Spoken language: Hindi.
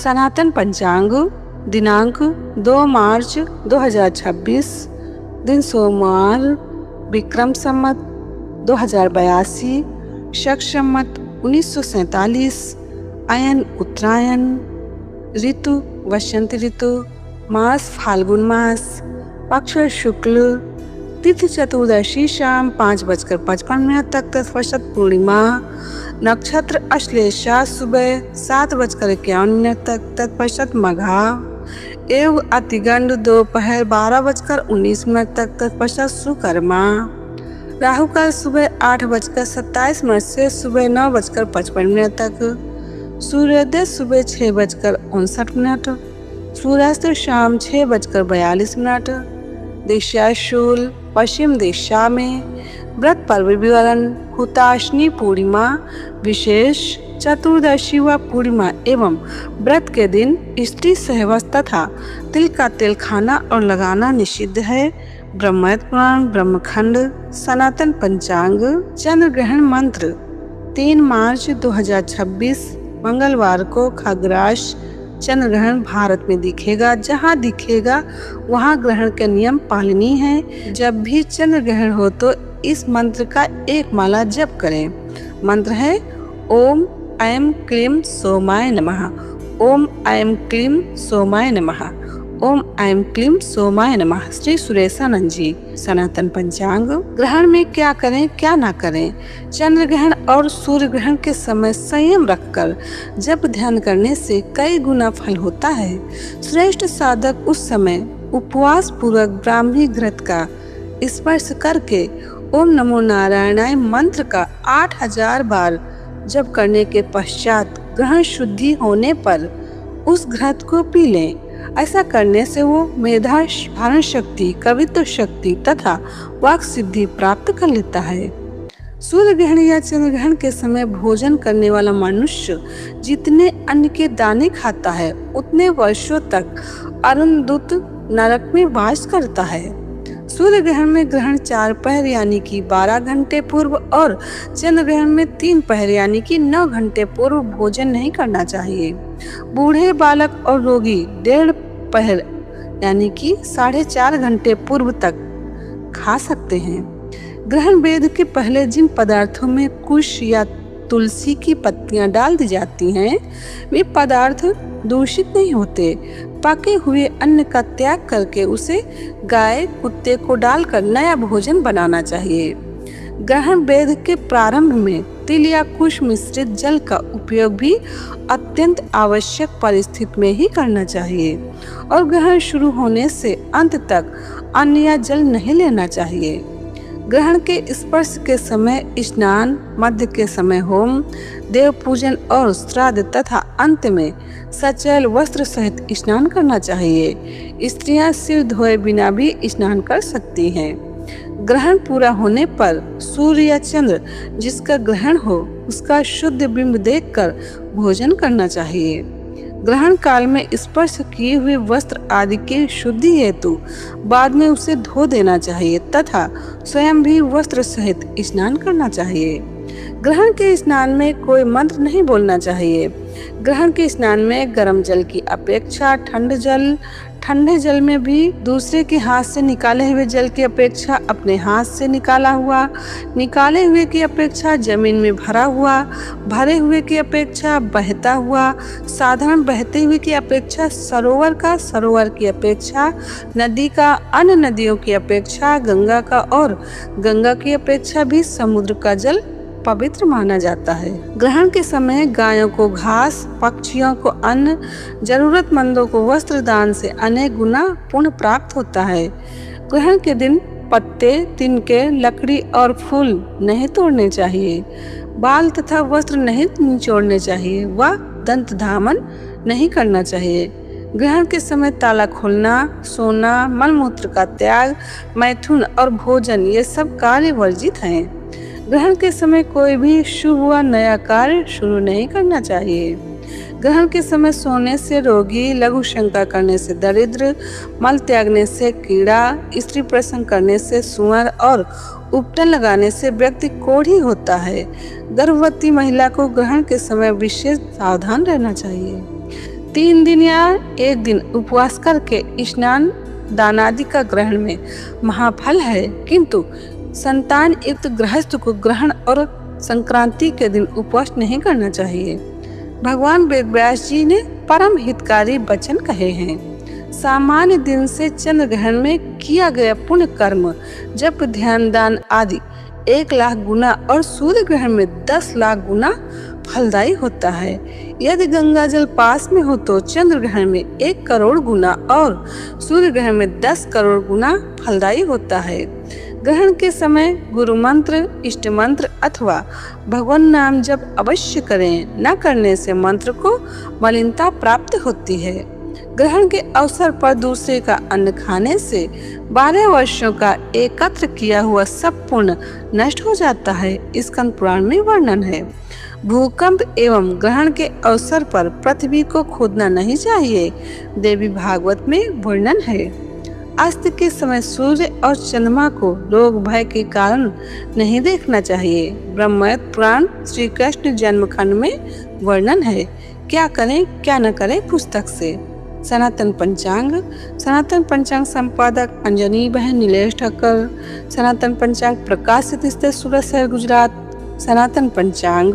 सनातन पंचांग दिनांक 2 मार्च 2026, दिन सोमवार, विक्रम संवत 2082, शक संवत 1947, अयन उत्तरायण, ऋतु वसंत ऋतु, मास फाल्गुन मास, पक्ष शुक्ल, तिथि चतुर्दशी शाम 5:55 तक तत्पश्चात पूर्णिमा, नक्षत्र अश्लेषा सुबह 7:51 तक तत्पश्चात मघा, एवं अतिगंड दोपहर 12:19 तक तत्पश्चात सुकर्मा, राहु काल सुबह 8:27 से सुबह 9:55 तक, सूर्योदय सुबह 6:59, सूर्यास्त शाम 6:42, दिशा शूल पश्चिम दिशा में, व्रत पर्व विवरण, हुताशनी पूर्णिमा विशेष, चतुर्दशी व पूर्णिमा एवं व्रत के दिन स्त्री सहवास तथा तिल का तेल खाना और लगाना निषिद्ध है। ब्रह्मवेद पुराण ब्रह्मखंड सनातन पंचांग चंद्र ग्रहण मंत्र 3 मार्च 2026 मंगलवार को खग्रास चंद्र ग्रहण भारत में दिखेगा। जहाँ दिखेगा वहाँ ग्रहण के नियम पालनी है। जब भी चंद्र ग्रहण हो तो इस मंत्र का एक माला जप करें। मंत्र है ओम ऐं क्लीं सोमाय नमः, ओम ऐं क्लीं सोमाय नमः, ओम ऐं क्लीं सोमाय नमः। श्री सुरेशानंद जी। सनातन पंचांग ग्रहण में क्या करें क्या ना करें। चंद्र ग्रहण और सूर्य ग्रहण के समय संयम रखकर जब ध्यान करने से कई गुना फल होता है। श्रेष्ठ साधक उस समय उपवास पूर्वक ब्राह्मी घृत का स्पर्श करके ओम नमो नारायणाय मंत्र का 8000 बार जप करने के पश्चात ग्रहण शुद्धि होने पर उस घृत को पी लें। ऐसा करने से वो मेधा धारण शक्ति, कवित्व शक्ति तथा वाक सिद्धि प्राप्त कर लेता है। सूर्य ग्रहण या चंद्र ग्रहण के समय भोजन करने वाला मनुष्य जितने अन्न के दाने खाता है उतने वर्षों तक अरुंधुत नरक में वास करता है। सूर्य ग्रहण में ग्रहण 4 पहर यानी कि 12 घंटे पूर्व और चंद्र ग्रहण में 3 पहर यानी कि 9 घंटे पूर्व भोजन नहीं करना चाहिए। बूढ़े, बालक और रोगी 1.5 पहर यानी कि 4.5 घंटे पूर्व तक खा सकते हैं। ग्रहण वेद के पहले जिन पदार्थों में कुश या तुलसी की पत्तियां डाल दी जाती हैं वे पदार्थ दूषित नहीं होते। पके हुए अन्न का त्याग करके उसे गाय कुत्ते को डालकर नया भोजन बनाना चाहिए। ग्रहण वेद के प्रारंभ में तिल या कुश मिश्रित जल का उपयोग भी अत्यंत आवश्यक परिस्थिति में ही करना चाहिए और ग्रहण शुरू होने से अंत तक अन्न या जल नहीं लेना चाहिए। ग्रहण के स्पर्श के समय स्नान, मध्य के समय होम, देव पूजन और श्राद्ध तथा अंत में सचल वस्त्र सहित स्नान करना चाहिए। स्त्रियां सिर धोए बिना भी स्नान कर सकती हैं। ग्रहण पूरा होने पर सूर्य या चंद्र जिसका ग्रहण हो उसका शुद्ध बिंब देखकर भोजन करना चाहिए। ग्रहण काल में स्पर्श किए हुए वस्त्र आदि की शुद्धि हेतु बाद में उसे धो देना चाहिए तथा स्वयं भी वस्त्र सहित स्नान करना चाहिए। ग्रहण के स्नान में कोई मंत्र नहीं बोलना चाहिए। ग्रहण के स्नान में गर्म जल की अपेक्षा ठंडे जल में भी दूसरे के हाथ से निकाले हुए जल की अपेक्षा अपने हाथ से निकाले हुए की अपेक्षा जमीन में भरे हुए की अपेक्षा बहता हुआ, साधारण बहते हुए की अपेक्षा सरोवर की अपेक्षा, नदी का अन्य नदियों की अपेक्षा, गंगा का और गंगा की अपेक्षा भी समुद्र का जल पवित्र माना जाता है। ग्रहण के समय गायों को घास, पक्षियों को अन्न, जरूरतमंदों को वस्त्र दान से अनेक गुना पुण्य प्राप्त होता है। ग्रहण के दिन पत्ते, तिनके, लकड़ी और फूल नहीं तोड़ने चाहिए। बाल तथा वस्त्र नहीं निचोड़ने चाहिए व दंत धामन नहीं करना चाहिए। ग्रहण के समय ताला खोलना, सोना, मलमूत्र का त्याग, मैथुन और भोजन ये सब कार्य वर्जित हैं। ग्रहण के समय कोई भी शुभ व नया कार्य शुरू नहीं करना चाहिए। ग्रहण के समय सोने से रोगी, लघु शंका करने से दरिद्र, मल त्यागने से कीड़ा, स्त्री प्रसंग करने से सुअर और उपटन लगाने से व्यक्ति कोढ़ी होता है। गर्भवती महिला को ग्रहण के समय विशेष सावधान रहना चाहिए। 3 दिन या 1 दिन उपवास करके स्नान दान आदि का ग्रहण में महाफल है, किंतु संतान युक्त गृहस्थ को ग्रहण और संक्रांति के दिन उपवास नहीं करना चाहिए। भगवान वेद व्यास जी ने परम हितकारी वचन कहे हैं। सामान्य दिन से चंद्र ग्रहण में किया गया पुण्य कर्म जब ध्यान दान आदि 1 लाख गुना और सूर्य ग्रहण में 10 लाख गुना फलदायी होता है। यदि गंगा जल पास में हो तो चंद्र ग्रहण में 1 करोड़ गुना और सूर्य ग्रहण में 10 करोड़ गुना फलदायी होता है। ग्रहण के समय गुरु मंत्र, इष्ट मंत्र अथवा भगवान नाम जप अवश्य करें। न करने से मंत्र को मलिनता प्राप्त होती है। ग्रहण के अवसर पर दूसरे का अन्न खाने से 12 वर्षों का एकत्र किया हुआ सब पुण्य नष्ट हो जाता है। स्कंद पुराण में वर्णन है। भूकंप एवं ग्रहण के अवसर पर पृथ्वी को खोदना नहीं चाहिए। देवी भागवत में वर्णन है। अस्त के समय सूर्य और चंद्रमा को रोग भय के कारण नहीं देखना चाहिए। ब्रह्मवैवर्त पुराण श्री कृष्ण जन्मखंड में वर्णन है। क्या करें क्या न करें पुस्तक से। सनातन पंचांग संपादक अंजनी बहन नीलेश ठक्कर। सनातन पंचांग प्रकाशित सूरत शहर गुजरात। सनातन पंचांग